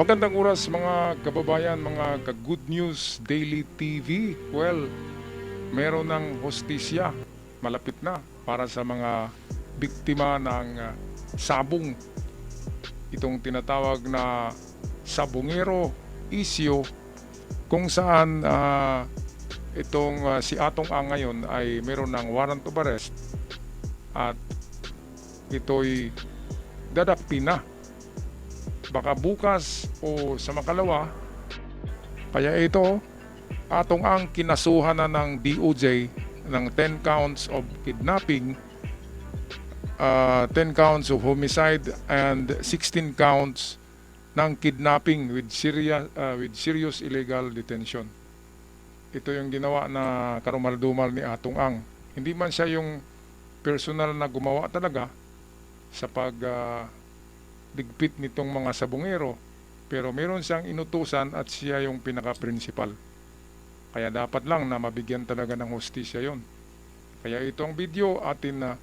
Magandang oras mga kababayan, mga ka-Good News Daily TV. Well, meron ng hostisya malapit na para sa mga biktima ng sabong. Itong tinatawag na sabongero issue kung saan si Atong Ang ngayon ay meron ng warrant of arrest at ito'y dadakpi na. Baka bukas o sa makalawa. Kaya ito, Atong Ang kinasuhan na ng DOJ ng 10 counts of kidnapping, 10 counts of homicide, and 16 counts ng kidnapping with serious illegal detention. Ito yung ginawa na karumal-dumal ni Atong Ang. Hindi man siya yung personal na gumawa talaga sa digpit nitong mga sabongero, pero meron siyang inutusan at siya yung pinaka-principal. Kaya dapat lang na mabigyan talaga ng hustisya yon. Kaya itong video atin na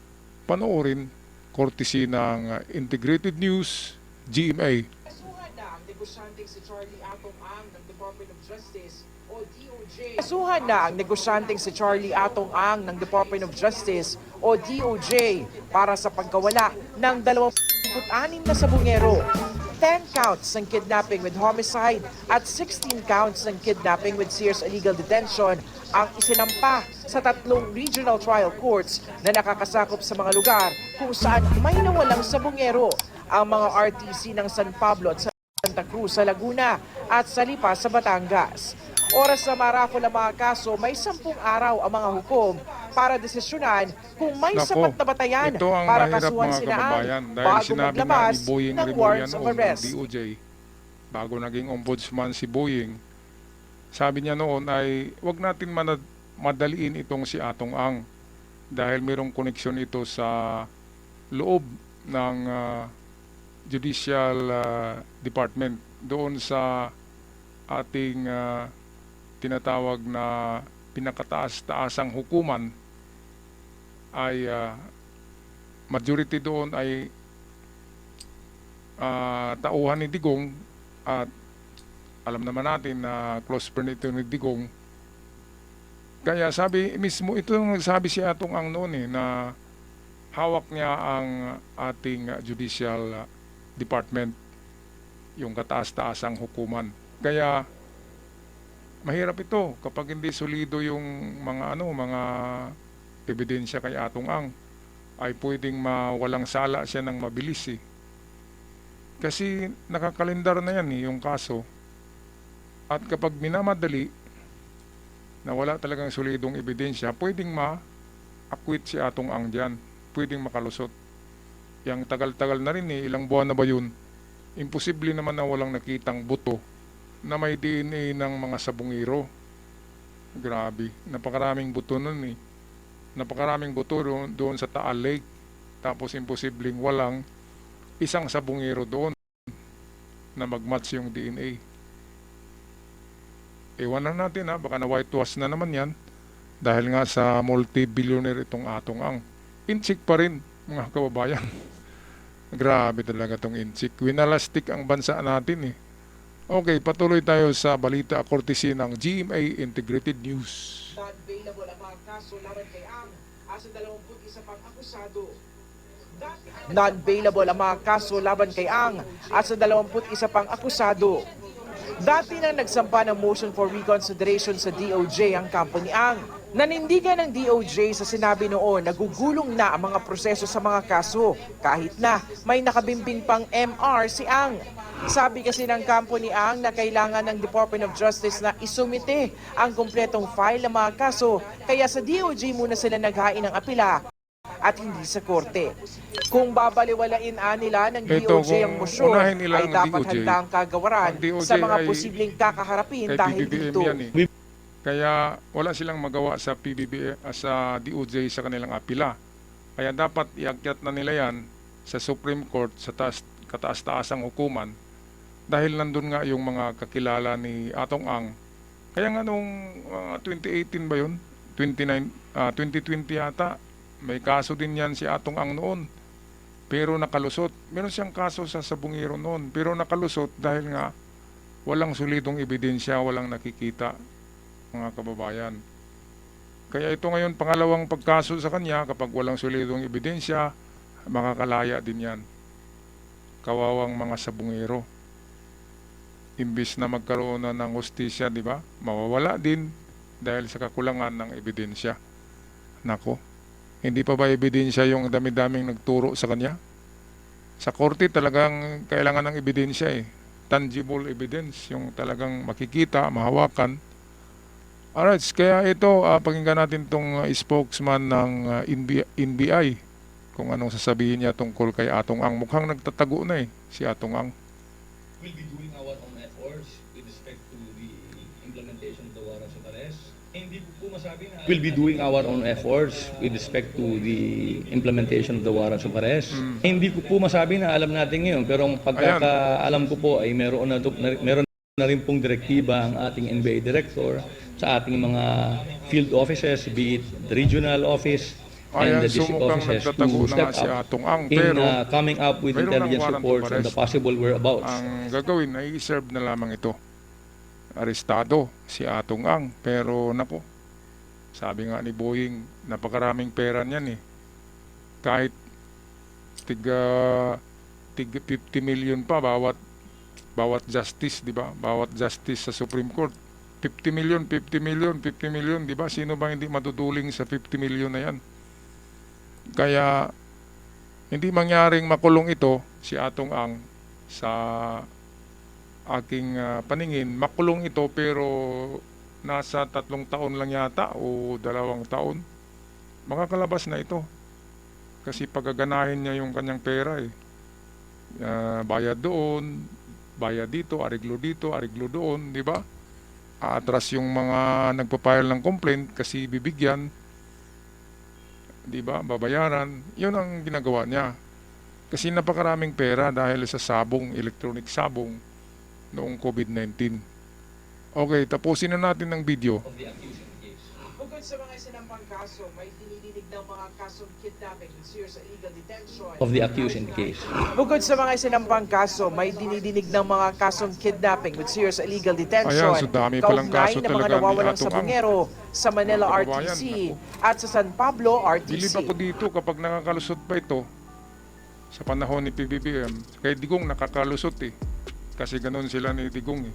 panoorin courtesy ng Integrated News GMA. Kasuhan na ang negosyanteng si Charlie Atong Ang ng Department of Justice o DOJ. Kasuhan na ang negosyanteng si Charlie Atong Ang ng Department of Justice o DOJ para sa pagkawala ng 26 na sabongero. 10 counts ng kidnapping with homicide at 16 counts ng kidnapping with serious illegal detention ang isinampa sa 3 regional trial courts na nakakasakop sa mga lugar kung saan may nawalang sabongero, ang mga RTC ng San Pablo at Santa Cruz sa Laguna at sa Lipa sa Batangas. Oras na marafol ang mga kaso, may 10 araw ang mga hukom para desisyonan kung may sapat na batayan ito ang para mahirap kasuhan mga sila kababayan dahil bago sinabi nga maglabas ni Boying ng Rimulyan warrants of noon ng arrest. DOJ bago naging ombudsman si Boying. Sabi niya noon ay wag natin madaliin itong si Atong Ang dahil mayroong koneksyon ito sa loob ng Judicial Department doon sa ating tinatawag na pinakataas-taasang hukuman ay majority doon ay tauhan ni Digong at alam naman natin na close friend ito ni Digong. Kaya sabi mismo, ito yung nagsabi si Atong Ang noon na hawak niya ang ating judicial department, yung kataas-taasang hukuman. Kaya mahirap ito kapag hindi solido yung mga ebidensya kay Atong Ang, ay pwedeng mawalang sala siya ng mabilis Kasi nakakalendar na yan yung kaso. At kapag minamadali na wala talagang solidong ebidensya, pwedeng ma-acquit si Atong Ang dyan. Pwedeng makalusot. Yang tagal-tagal na rin ilang buwan na ba yun? Imposible naman na walang nakitang buto na may DNA ng mga sabongero. Grabe, napakaraming buto nun Napakaraming buto doon sa Taal Lake. Tapos imposibleng walang isang sabongero doon na mag-match yung DNA. Ewan na natin baka na whitewash na naman yan dahil nga sa multi-billionaire itong Atong Ang. Inchik pa rin mga kababayan. Grabe talaga tong inchik. Winalastik ang bansa natin Okay, patuloy tayo sa balita courtesy ng GMA Integrated News. Non-bailable ang mga kaso laban kay Ang asa 21 pang akusado. Non-bailable ang mga kaso laban kay Ang asa 21 pang akusado. Dati nang nagsampa ng motion for reconsideration sa DOJ ang kampo ni Ang. Nanindigan ng DOJ sa sinabi noon na gugulong na ang mga proseso sa mga kaso kahit na may nakabimbing pang MR si Ang. Sabi kasi ng kampo ni Ang na kailangan ng Department of Justice na isumite ang kumpletong file ng mga kaso kaya sa DOJ muna sila naghain ng apela at hindi sa korte. Kung babaliwalain nila ng DOJ ang motion, ay dapat handa ang kagawaran sa mga posibleng kakaharapin dahil dito. Kaya wala silang magawa sa sa DOJ sa kanilang apila. Kaya dapat iakyat na nila yan sa Supreme Court sa kataas-taasang hukuman dahil nandun nga yung mga kakilala ni Atong Ang. Kaya nga nung 2018 ba yun? 2020 yata, may kaso din yan si Atong Ang noon. Pero nakalusot. Meron siyang kaso sa sabongero noon, pero nakalusot dahil nga walang solidong ebidensya, walang nakikita, mga kababayan. Kaya ito ngayon pangalawang pagkaso sa kanya, kapag walang solidong ebidensya, makakalaya din yan. Kawawang mga sabungero. Imbis na magkaroon na ng hustisya, di ba? Mawawala din dahil sa kakulangan ng ebidensya. Nako, hindi pa ba ebidensya yung dami-daming nagturo sa kanya? Sa korte talagang kailangan ng ebidensya eh. Tangible evidence, yung talagang makikita, mahawakan. Alright, kaya ito, pakinggan natin itong spokesman ng NBI. Kung anong sasabihin niya tungkol kay Atong Ang. Mukhang nagtatago na eh, si Atong Ang. We'll be doing our own efforts with respect to the implementation of the warrants of arrest. Hindi ko po masabi na we'll be doing our own efforts with respect to the implementation of the warrants of arrest. Hindi ko po masabi na alam natin ngayon, pero ang pagkakaalam ko po ay meron na rin pong direktiba ang ating NBI director sa ating mga field offices, be it the regional office and Ayan, the so district mukhang offices nagtatago to na step nga si up Atong Ang. in Pero coming up with mayroon ng intelligence warrant of reports on the arrest. possible whereabouts. Ang gagawin ay i-serve na lamang ito. Arestado si Atong Ang. Pero nako, sabi nga ni Boying, napakaraming pera niyan eh. Kahit tiga 50 million pa bawat justice, di ba? Bawat justice sa Supreme Court. 50 million, 50 million, 50 million, di ba? Sino ba hindi matutuling sa 50 million na yan? Kaya hindi mangyaring makulong ito si Atong Ang sa aking paningin. Makulong ito pero nasa 3 taon lang yata o 2 taon. Makakalabas na ito. Kasi pagaganahin niya yung kanyang pera eh. Bayad doon, bayad dito, ariglo doon, di ba? Aatras yung mga nagpa-file ng complaint kasi bibigyan, di ba? Babayaran. Yun ang ginagawa niya. Kasi napakaraming pera dahil sa sabong, electronic sabong noong COVID-19. Okay, tapusin na natin ng video. Of the accusing case. Bukod sa mga sinampang kaso, may dinidinig ng mga kasong kidnapping with serious illegal detention. Of the accusing case. Bukod sa mga sinampang kaso, may dinidinig ng mga kasong kidnapping with serious illegal detention. Ayan, so dami palang kaso Kaugnay ng mga talaga ni nawawalang Atong Ang. sabungero sa Manila Mga kababayan, RTC naku. at sa San Pablo Bilib RTC. ako dito kapag nakakalusot pa ito sa panahon ni PBBM. Kay Digong nakakalusot eh. Kasi ganun sila ni Digong eh.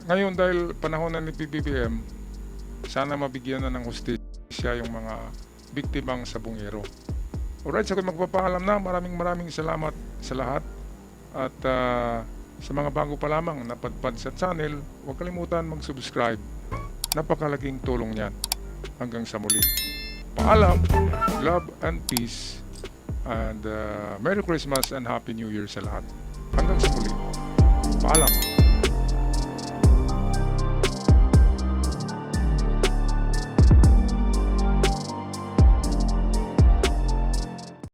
Ngayon dahil panahon na ni PBBM, sana mabigyan na ng hustisya yung mga biktimang sabungero. Alright, so ako'y magpapaalam na. Maraming salamat sa lahat. At sa mga bago pa lamang napadpad sa channel, huwag kalimutan mag-subscribe. Napakalaking tulong yan. Hanggang sa muli. Paalam, love and peace, and Merry Christmas and Happy New Year sa lahat. Hanggang sa muli. Paalam.